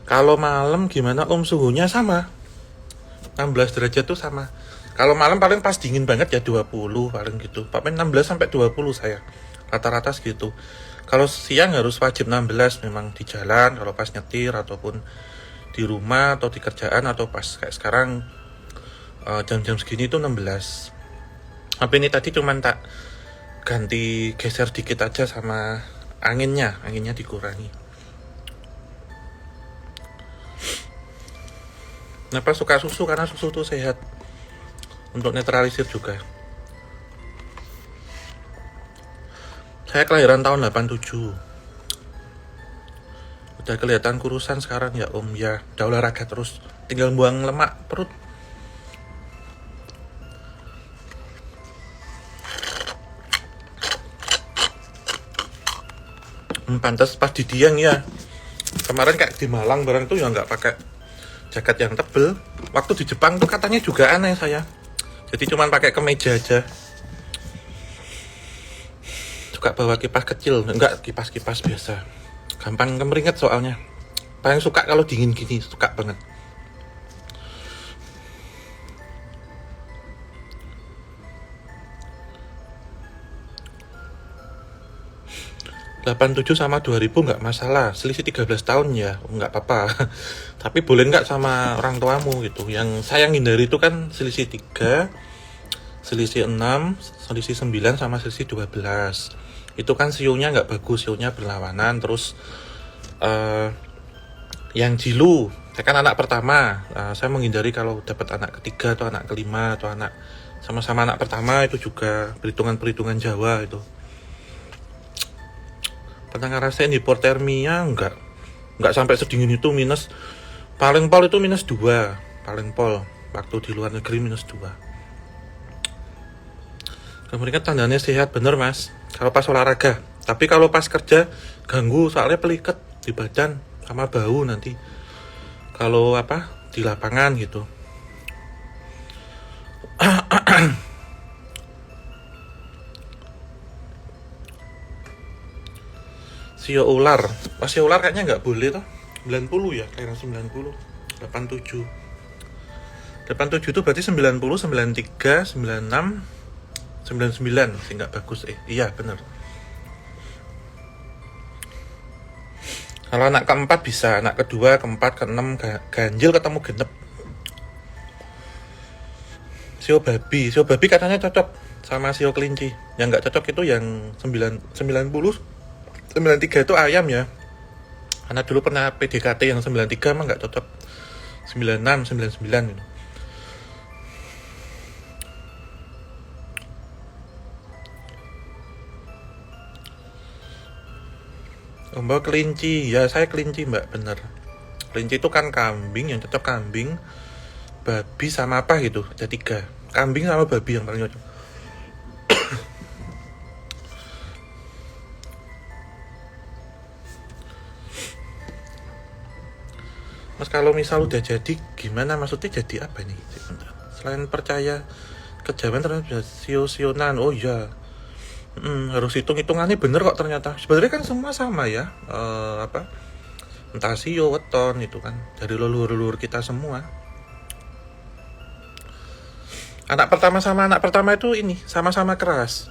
Kalau malam gimana Om? Suhunya sama, 16 derajat tuh sama. Kalau malam paling pas dingin banget ya 20 paling gitu. Paling 16 sampai 20 saya. Rata-rata segitu. Kalau siang harus wajib 16 memang di jalan, kalau pas nyetir ataupun di rumah atau di kerjaan atau pas kayak sekarang jam-jam segini tuh 16. Tapi ini tadi cuman tak ganti geser dikit aja sama anginnya dikurangi. Kenapa suka susu? Karena susu tuh sehat untuk netralisir juga. Saya kelahiran tahun 87. Udah kelihatan kurusan sekarang ya Om. Ya udah olahraga terus, tinggal buang lemak perut. Pantas pas di Dieng ya. Kemarin kayak di Malang barang tuh ya nggak pakai jaket yang tebel. Waktu di Jepang tuh katanya juga aneh saya. Jadi cuman pakai kemeja aja. Suka bawa kipas kecil, enggak kipas-kipas biasa. Gampang kemeringet soalnya. Paling suka kalau dingin gini, suka banget. ...87 sama 2000 nggak masalah, selisih 13 tahun ya, nggak apa-apa. Tapi boleh nggak sama orang tuamu gitu. Yang saya hindari itu kan selisih 3, selisih 6, selisih 9 sama selisih 12. Itu kan sionya nggak bagus, sionya berlawanan. Terus yang jilu, saya kan anak pertama, saya menghindari kalau dapat anak ketiga atau anak kelima atau anak sama-sama anak pertama itu juga perhitungan Jawa itu. Pernah ngerasain hipotermia nggak sampai sedingin itu, minus paling pol itu -2 paling pol waktu di luar negeri -2. Kemudian tandanya sehat bener Mas kalau pas olahraga, tapi kalau pas kerja ganggu soalnya peliket di badan sama bau nanti kalau di lapangan gitu. Sio ular, sio ular kayaknya nggak boleh toh. 90 ya, kayaknya 90. 87 itu berarti 90, 93, 96, 99 sih nggak bagus. Iya bener. Kalau anak keempat bisa, anak kedua, keempat, keenam ganjil ketemu genep. Sio babi katanya cocok sama sio kelinci. Yang nggak cocok itu yang 90, 93 itu ayam ya. Karena dulu pernah PDKT yang 93 emang nggak cocok. 96, 99 gitu. Mbak kelinci, ya saya kelinci Mbak, bener. Kelinci itu kan kambing, yang cocok kambing, babi sama apa gitu, ada 3. Kambing sama babi yang paling cocok. Mas kalau misal udah jadi gimana, maksudnya jadi apa nih? Selain percaya kejawen ternyata sio-sionan, oh iya. Harus hitung-hitungannya bener kok ternyata. Sebenarnya kan semua sama ya. Entah sio, weton itu kan dari leluhur-leluhur kita semua. Anak pertama itu ini sama-sama keras.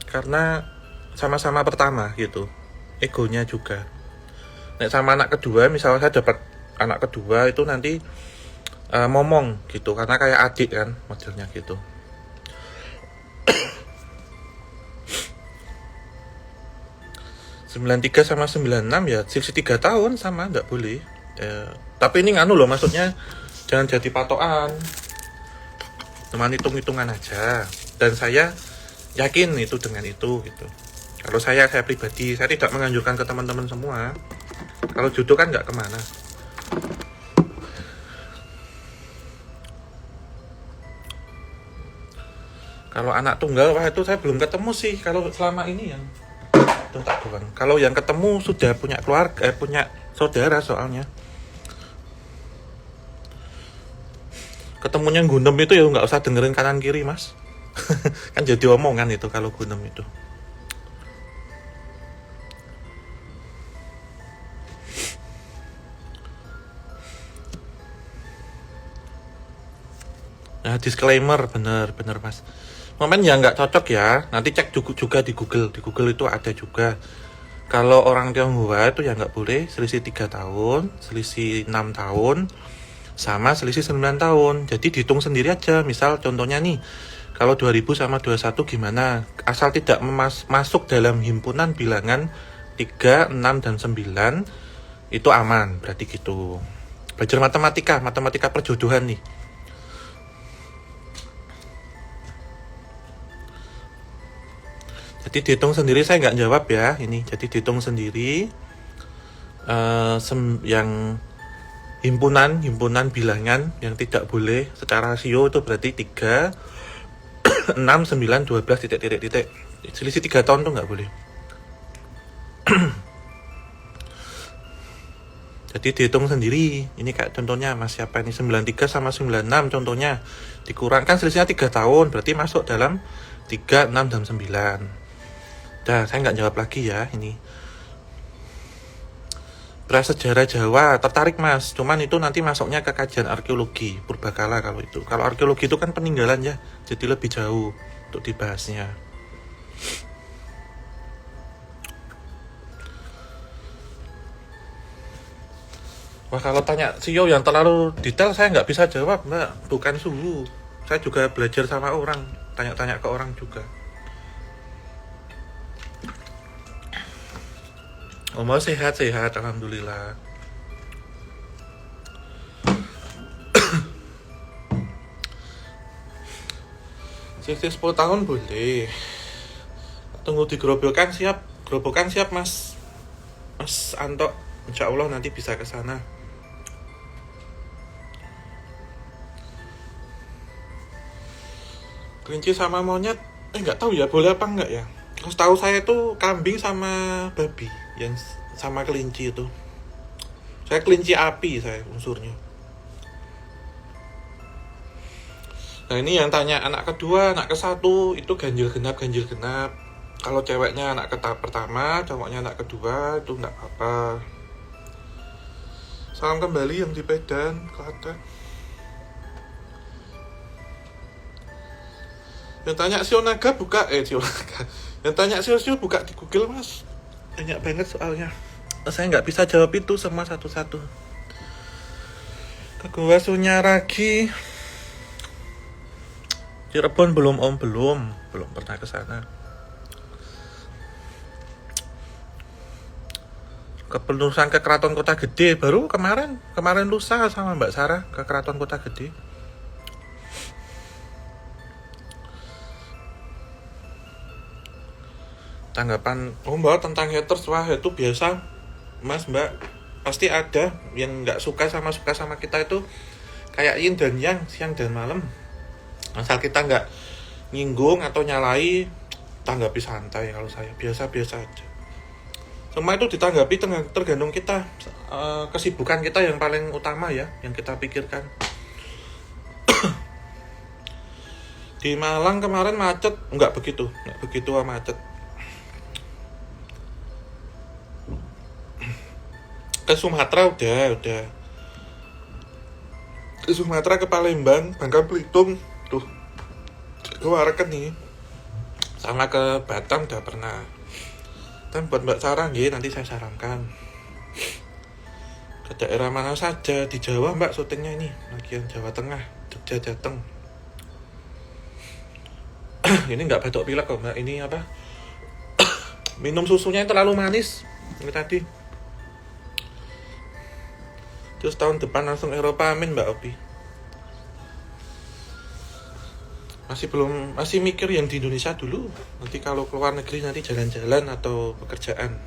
Karena sama-sama pertama gitu. Egonya juga. Nek sama anak kedua, misalnya saya dapat anak kedua itu nanti momong gitu, karena kayak adik kan modelnya gitu. ...93 sama 96 ya selisih 3 tahun sama, nggak boleh. Tapi ini loh, maksudnya jangan jadi patokan, cuma hitung-hitungan aja. Dan saya yakin itu dengan itu gitu. Kalau saya pribadi, saya tidak menganjurkan ke teman-teman semua. Kalau jodoh kan nggak kemana. Kalau anak tunggal, wah itu saya belum ketemu sih. Kalau selama ini yang tak doang. Kalau yang ketemu sudah punya keluarga, punya saudara soalnya. Ketemunya gunem itu ya nggak usah dengerin kanan kiri Mas. Kan jadi omongan itu kalau gunem itu. Nah, disclaimer, bener mas. Momen yang nggak cocok ya, nanti cek juga di Google. Di Google itu ada juga. Kalau orang Tionghoa itu ya nggak boleh selisih 3 tahun, selisih 6 tahun, sama selisih 9 tahun. Jadi dihitung sendiri aja. Misal contohnya nih, kalau 2000 sama 21 gimana? Asal tidak masuk dalam himpunan bilangan 3, 6, dan 9, itu aman, berarti gitu. Belajar matematika perjodohan nih. Jadi dihitung sendiri, saya nggak jawab ya ini. Jadi dihitung sendiri yang himpunan bilangan yang tidak boleh secara rasio itu berarti 3, 6, 9, 12, titik. Selisih 3 tahun tuh nggak boleh. Jadi dihitung sendiri. Ini kayak contohnya mas siapa ini, 93 sama 96 contohnya. Dikurangkan selisihnya 3 tahun, berarti masuk dalam 3, 6, dan 9. Dah, saya nggak jawab lagi ya ini. Prasejarah Jawa, tertarik mas. Cuman itu nanti masuknya ke kajian arkeologi purbakala kalau itu. Kalau arkeologi itu kan peninggalan ya, jadi lebih jauh untuk dibahasnya. Wah, kalau tanya CEO yang terlalu detail saya nggak bisa jawab mbak, bukan suhu. Saya juga belajar sama orang, tanya-tanya ke orang juga. Mau sehat-sehat, alhamdulillah. Sisi 10 tahun boleh. Tunggu di gerobokan siap mas. Mas Anto, insya Allah nanti bisa ke sana. Kelinci sama monyet, nggak tahu ya boleh apa enggak ya. Setahu saya itu kambing sama babi yang sama kelinci itu. Saya kelinci api saya unsurnya. Nah ini yang tanya anak kedua, anak ke-1 itu ganjil genap. Kalau ceweknya anak pertama, cowoknya anak kedua itu enggak apa-apa. Salam kembali yang di Medan, Klaten. Yang tanya Sionaga buka, Yang tanya Sio buka di Google mas. Banyak banget soalnya. Saya nggak bisa jawab itu semua satu-satu. Ke Gua Sunyaragi, Cirebon belum pernah ke sana. Kepengurusan ke Keraton Kota Gede baru kemarin lusa sama Mbak Sarah ke Keraton Kota Gede. Tanggapan mbak tentang haters, wah itu biasa mas mbak, pasti ada yang nggak suka sama kita itu kayak yin dan yang, siang dan malam. Asal kita nggak nyinggung atau nyalai, tanggapi santai. Kalau saya biasa aja. Semua itu ditanggapi tergantung kita, kesibukan kita yang paling utama ya, yang kita pikirkan. Di Malang kemarin macet, nggak begitu macet. Ke Sumatera udah ke Sumatera, ke Palembang, Bangka Belitung tuh keluarkan nih, sama ke Batam udah pernah. Dan buat Mbak Sarah nanti saya sarankan ke daerah mana saja di Jawa mbak syutingnya ini, bagian Jawa Tengah, Jogja, Jateng. Ini nggak batuk pilek kok mbak, ini apa, minum susunya yang terlalu manis ini tadi. Terus tahun depan langsung Eropa, amin Mbak Opi. Masih mikir yang di Indonesia dulu. Nanti kalau keluar negeri nanti jalan-jalan atau pekerjaan.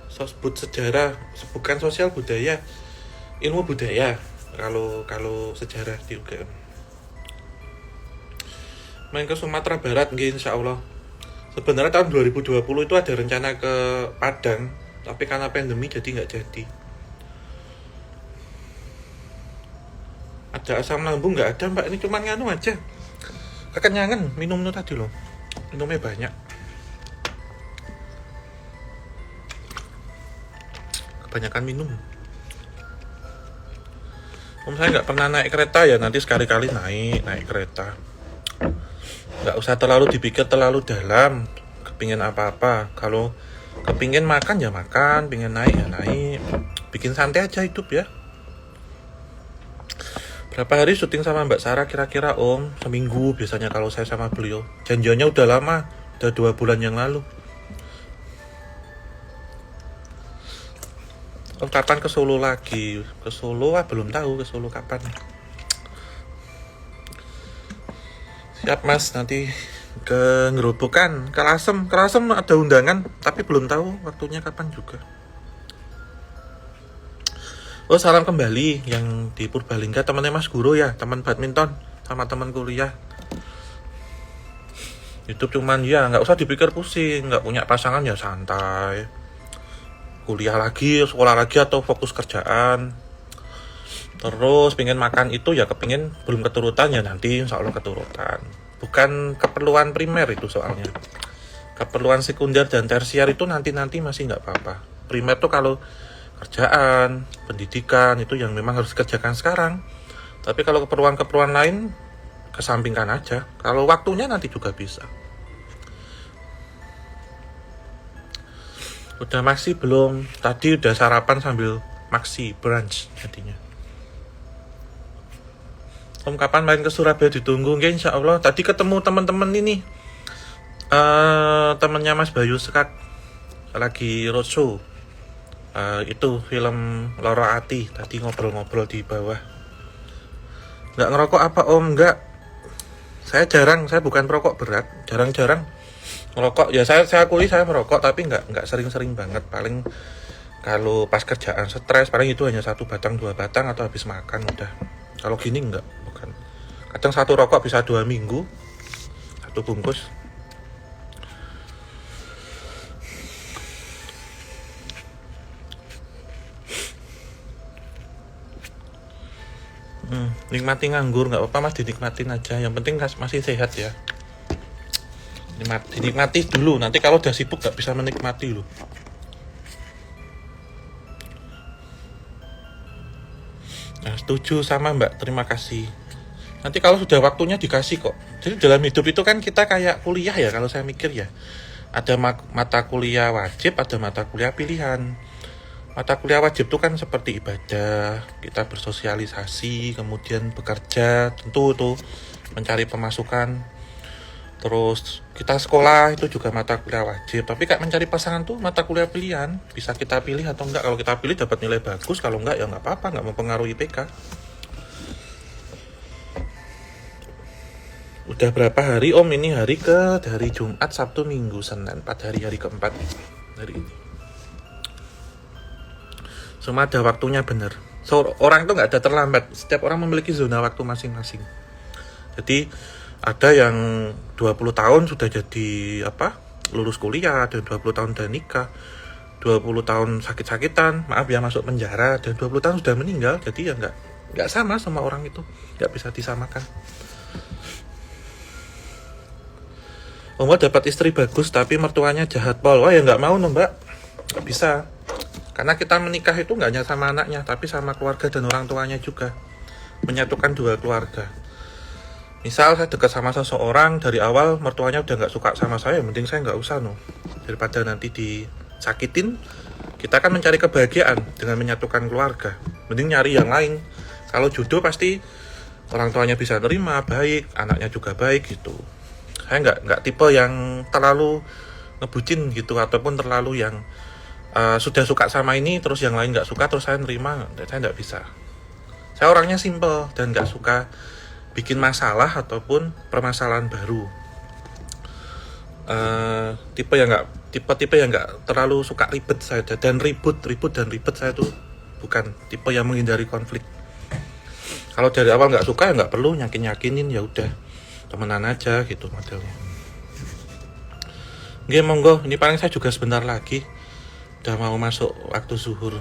Sebut sejarah, bukan sosial budaya, ilmu budaya. Kalau sejarah di UGM. Main ke Sumatera Barat, insya Allah. Sebenarnya tahun 2020 itu ada rencana ke Padang, tapi karena pandemi jadi nggak jadi. Ada asam lambung nggak ada mbak, ini cuma nganu aja, kekenyangan, minum itu tadi loh, minumnya banyak, kebanyakan minum. Om saya nggak pernah naik kereta ya, nanti sekali-kali naik kereta. Nggak usah terlalu dipikir terlalu dalam, kepingin apa-apa. Kalau kepingin makan ya makan, pingin naik ya naik. Bikin santai aja hidup ya. Berapa hari syuting sama Mbak Sarah kira-kira Om? Seminggu biasanya kalau saya sama beliau. Janjiannya udah lama, udah 2 bulan yang lalu. Om kapan ke Solo lagi? Ke Solo belum tahu ke Solo kapan. Siap Mas, nanti ke Ngerobokan, ke Lasem ada undangan, tapi belum tahu waktunya kapan juga. Oh salam kembali yang di Purbalingga, temannya Mas Guru ya, teman badminton sama teman kuliah. Hidup cuman ya nggak usah dipikir pusing, nggak punya pasangan ya santai. Kuliah lagi, sekolah lagi atau fokus kerjaan. Terus pengen makan itu ya kepingin belum keturutan ya nanti insya Allah keturutan. Bukan keperluan primer itu soalnya. Keperluan sekunder dan tersier itu nanti masih nggak apa-apa. Primer tuh kalau kerjaan, pendidikan itu yang memang harus dikerjakan sekarang. Tapi kalau keperluan-keperluan lain kesampingkan aja. Kalau waktunya nanti juga bisa. Udah maksi belum? Tadi udah sarapan sambil maksi brunch jadinya. Om kapan main ke Surabaya ditunggu? Nggih insya Allah. Tadi ketemu teman-teman ini. Temennya Mas Bayu Sekak lagi roadshow. Itu film Loro Ati. Tadi ngobrol-ngobrol di bawah. Nggak ngerokok apa Om? Nggak. Saya bukan perokok berat. Jarang-jarang ngerokok. Ya saya akui saya merokok tapi nggak sering-sering banget. Paling kalau pas kerjaan stres paling itu hanya 1 batang 2 batang atau habis makan udah. Kalau gini enggak, bukan. Kadang 1 rokok bisa 2 minggu, 1 bungkus. Nikmati nganggur nggak apa-apa Mas, dinikmatin aja. Yang penting masih sehat ya. Dinikmati dulu. Nanti kalau udah sibuk nggak bisa menikmati loh. Nah, setuju sama Mbak, terima kasih. Nanti kalau sudah waktunya dikasih kok. Jadi dalam hidup itu kan kita kayak kuliah ya kalau saya mikir ya. Ada mata kuliah wajib, ada mata kuliah pilihan. Mata kuliah wajib itu kan seperti ibadah, kita bersosialisasi, kemudian bekerja, tentu tuh mencari pemasukan. Terus kita sekolah itu juga mata kuliah wajib. Tapi kayak mencari pasangan tuh mata kuliah pilihan. Bisa kita pilih atau enggak. Kalau kita pilih dapat nilai bagus, kalau enggak ya enggak apa-apa, enggak mempengaruhi IPK. Udah berapa hari Om? Ini dari Jumat, Sabtu, Minggu, Senin. 4 hari keempat hari ini. Semua ada waktunya bener. Orang itu nggak ada terlambat. Setiap orang memiliki zona waktu masing-masing. Jadi ada yang 20 tahun sudah jadi lulus kuliah, dan 20 tahun udah nikah, 20 tahun sakit-sakitan, masuk penjara, dan 20 tahun sudah meninggal. Jadi ya nggak sama orang itu, nggak bisa disamakan. Mbak dapat istri bagus tapi mertuanya jahat pol. Wah ya nggak mau Mbak, nggak bisa. Karena kita menikah itu nggak hanya sama anaknya, tapi sama keluarga dan orang tuanya juga. Menyatukan 2 keluarga. Misal saya dekat sama seseorang, dari awal mertuanya udah nggak suka sama saya, mending saya nggak usah daripada nanti disakitin. Kita kan mencari kebahagiaan dengan menyatukan keluarga. Mending nyari yang lain. Kalau jodoh pasti orang tuanya bisa terima, baik, anaknya juga baik gitu. Saya nggak tipe yang terlalu ngebucin gitu, ataupun terlalu yang sudah suka sama ini terus yang lain nggak suka terus saya nerima. Saya nggak bisa. Saya orangnya simple dan nggak suka bikin masalah ataupun permasalahan baru. Tipe yang nggak terlalu suka ribet saya, dan ribut saya tuh bukan tipe yang menghindari konflik. Kalau dari awal nggak suka ya nggak perlu yakinin, ya udah temenan aja gitu modelnya. Nggih monggo, ini paling saya juga sebentar lagi. Udah mau masuk waktu zuhur.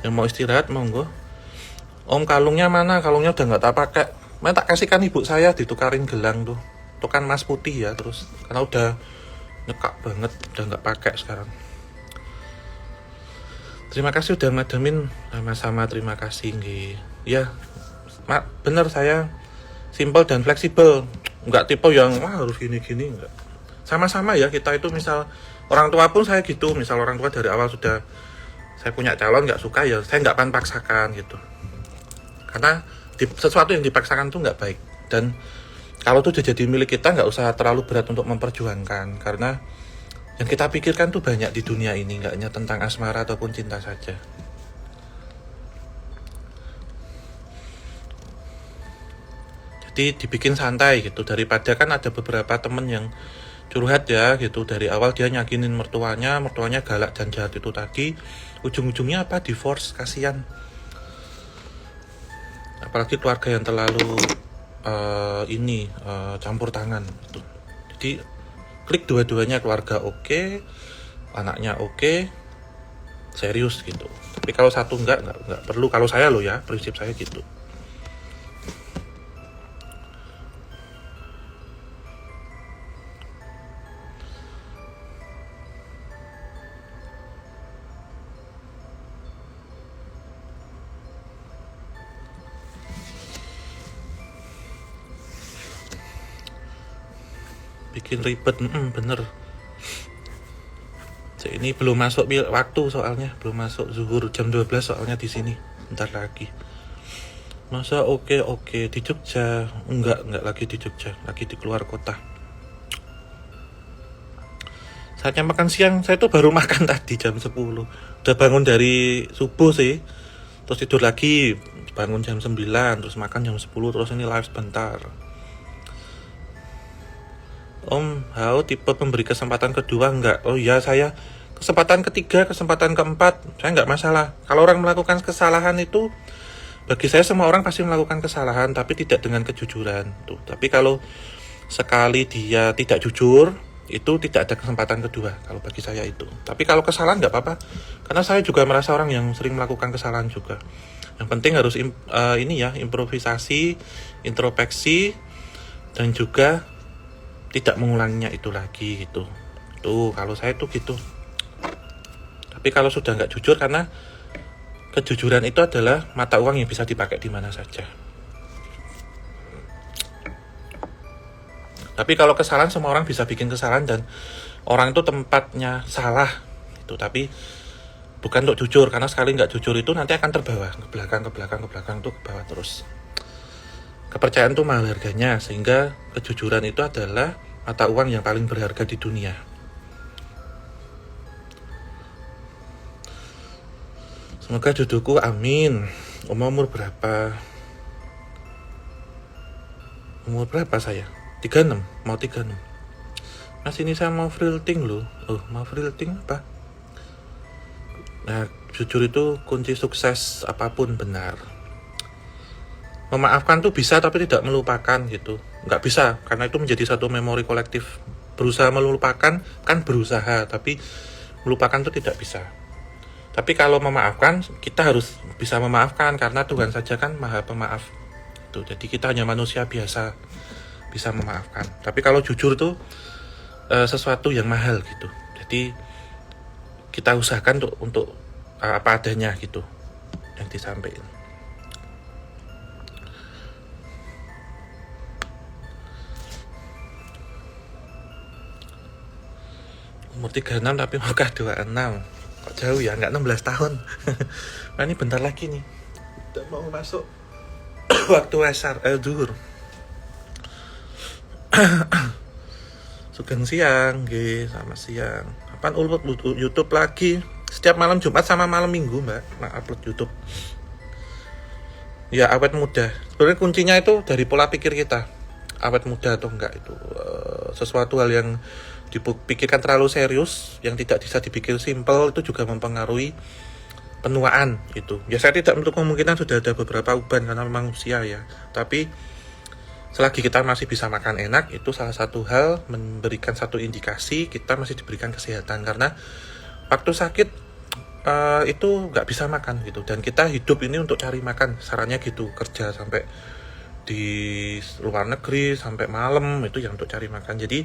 Yang mau istirahat monggo. Om kalungnya mana? Kalungnya udah nggak tak pakai. Tak kasihkan ibu saya, ditukarin gelang tuh. Itu kan emas putih ya, terus karena udah nyekak banget, udah nggak pakai sekarang. Terima kasih udah ngademin, sama-sama terima kasih nggih. Ya, bener, saya simple dan fleksibel, nggak tipe yang wah harus gini-gini, enggak. Sama-sama ya, kita itu misal orang tua pun saya gitu, misal orang tua dari awal sudah saya punya calon nggak suka ya saya nggak akan paksakan gitu, karena sesuatu yang dipaksakan tuh nggak baik. Dan kalau tuh udah jadi milik kita nggak usah terlalu berat untuk memperjuangkan, karena yang kita pikirkan tuh banyak di dunia ini, nggak hanya tentang asmara ataupun cinta saja. Jadi dibikin santai gitu, daripada kan ada beberapa temen yang curhat ya gitu, dari awal dia nyakinin mertuanya galak dan jahat itu tadi, ujung-ujungnya apa, divorce, kasihan. Apalagi keluarga yang terlalu campur tangan gitu. Jadi klik dua-duanya, keluarga oke, anaknya oke, serius gitu. Tapi kalau satu enggak perlu, kalau saya loh ya, prinsip saya gitu. Bikin ribet, bener. Ini belum masuk waktu soalnya, belum masuk zuhur, jam 12 soalnya di sini. Bentar lagi. Masa oke di Jogja? Enggak lagi di Jogja, lagi di keluar kota. Saatnya makan siang, saya tuh baru makan tadi jam 10. Udah bangun dari subuh sih. Terus tidur lagi, bangun jam 9, terus makan jam 10, terus ini live sebentar. Om, Hao tipe pemberi kesempatan kedua enggak? Oh iya, saya kesempatan ketiga, kesempatan keempat, saya enggak masalah. Kalau orang melakukan kesalahan itu, bagi saya semua orang pasti melakukan kesalahan, tapi tidak dengan kejujuran. Tuh. Tapi kalau sekali dia tidak jujur, itu tidak ada kesempatan kedua. Kalau bagi saya itu. Tapi kalau kesalahan enggak apa-apa, karena saya juga merasa orang yang sering melakukan kesalahan juga. Yang penting harus improvisasi, introspeksi, dan juga tidak mengulanginya itu lagi gitu. Tuh kalau saya tuh gitu. Tapi kalau sudah nggak jujur, karena kejujuran itu adalah mata uang yang bisa dipakai di mana saja. Tapi kalau kesalahan, semua orang bisa bikin kesalahan, dan orang itu tempatnya salah itu. Tapi bukan untuk jujur, karena sekali nggak jujur itu nanti akan terbawa ke belakang tuh, ke bawah terus. Kepercayaan itu mahal harganya, sehingga kejujuran itu adalah mata uang yang paling berharga di dunia. Semoga jodohku, amin. Umur berapa? Umur berapa saya? 36, mau 36. Mas, ini saya mau freelting loh. Oh, mau freelting apa? Nah, jujur itu kunci sukses apapun, benar. Memaafkan tuh bisa, tapi tidak melupakan gitu. Nggak bisa, karena itu menjadi satu memori kolektif. Berusaha melupakan kan berusaha, tapi melupakan tuh tidak bisa. Tapi kalau memaafkan, kita harus bisa memaafkan, karena Tuhan saja kan maha pemaaf. Tuh, jadi kita hanya manusia biasa, bisa memaafkan. Tapi kalau jujur tuh sesuatu yang mahal gitu. Jadi kita usahakan untuk apa adanya gitu yang disampaikan. Umur 36 tapi mau ke 26. Kok jauh ya, nggak 16 tahun. Nah, ini bentar lagi nih, udah mau masuk waktu asar, zuhur. Sugeng siang, sama siang. Apaan upload YouTube lagi? Setiap malam Jumat sama malam Minggu, Mbak, upload YouTube. Ya, awet muda. Sebenarnya kuncinya itu dari pola pikir kita. Awet muda atau enggak itu sesuatu hal yang dipikirkan terlalu serius, yang tidak bisa dipikir simpel, itu juga mempengaruhi penuaan itu. Ya, saya tidak untuk kemungkinan sudah ada beberapa uban karena memang usia ya. Tapi selagi kita masih bisa makan enak, itu salah satu hal memberikan satu indikasi kita masih diberikan kesehatan. Karena waktu sakit itu nggak bisa makan gitu, dan kita hidup ini untuk cari makan, sarannya gitu, kerja sampai di luar negeri sampai malam itu yang untuk cari makan. Jadi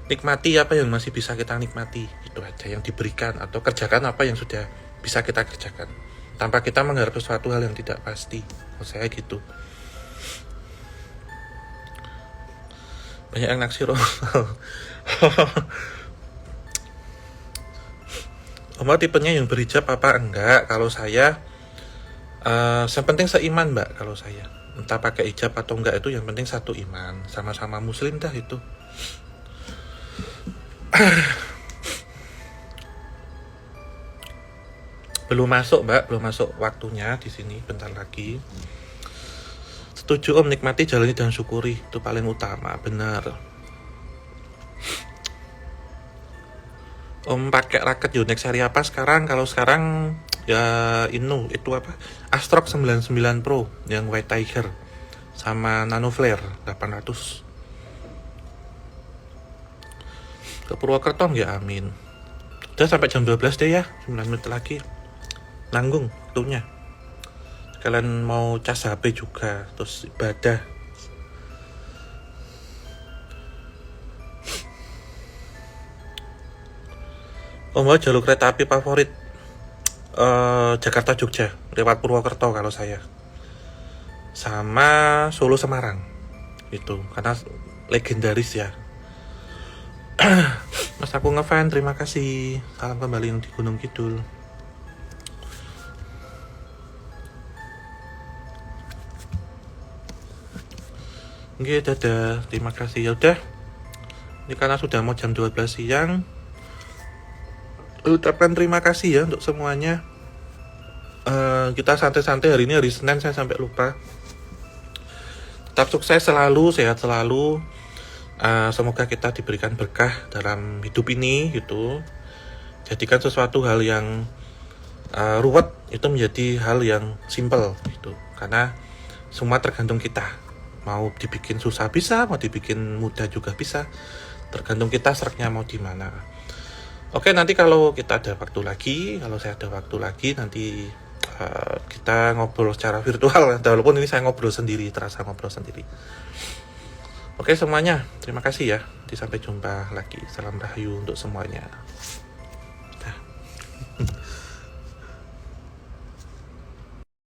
nikmati apa yang masih bisa kita nikmati, itu aja yang diberikan, atau kerjakan apa yang sudah bisa kita kerjakan. tanpa kita mengharap sesuatu hal yang tidak pasti. Menurut saya gitu. Banyak yang naksir. Oma tipenya yang berhijab apa enggak? Kalau saya yang penting seiman mbak. Kalau saya entah pakai hijab atau enggak, itu yang penting satu iman, sama-sama muslim dah itu. Belum masuk mbak, belum masuk waktunya di sini, bentar lagi. Setuju om, nikmati, jalani dan syukuri, itu paling utama. Benar om. Pakai raket Yonex seri apa sekarang? Kalau sekarang ya itu apa, Astrock 99 Pro yang White Tiger sama Nano Flare 800. Ke Purwokerto ya, amin. Udah sampai jam 12 deh ya, 9 menit lagi nanggung waktunya. Kalian mau cas HP juga, terus ibadah. Om, jalur kereta api favorit Jakarta Jogja lewat Purwokerto kalau saya, sama Solo Semarang itu karena legendaris ya. Mas aku ngefan, terima kasih. Salam kembali di Gunung Kidul. Oke, dadah, terima kasih. Ya udah, ini karena sudah mau jam 12 siang, ucapkan terima kasih ya untuk semuanya. Kita santai-santai hari ini, hari Senin, saya sampai lupa. Tetap sukses selalu, sehat selalu. Semoga kita diberikan berkah dalam hidup ini gitu. Jadikan sesuatu hal yang ruwet itu menjadi hal yang simple gitu. Karena semua tergantung kita. Mau dibikin susah bisa, mau dibikin mudah juga bisa. Tergantung kita sereknya mau di mana. Oke, nanti kalau kita ada waktu lagi, kalau saya ada waktu lagi, nanti kita ngobrol secara virtual. Walaupun ini saya ngobrol sendiri, terasa ngobrol sendiri. Oke semuanya, terima kasih ya. Sampai jumpa lagi. Salam rahayu untuk semuanya.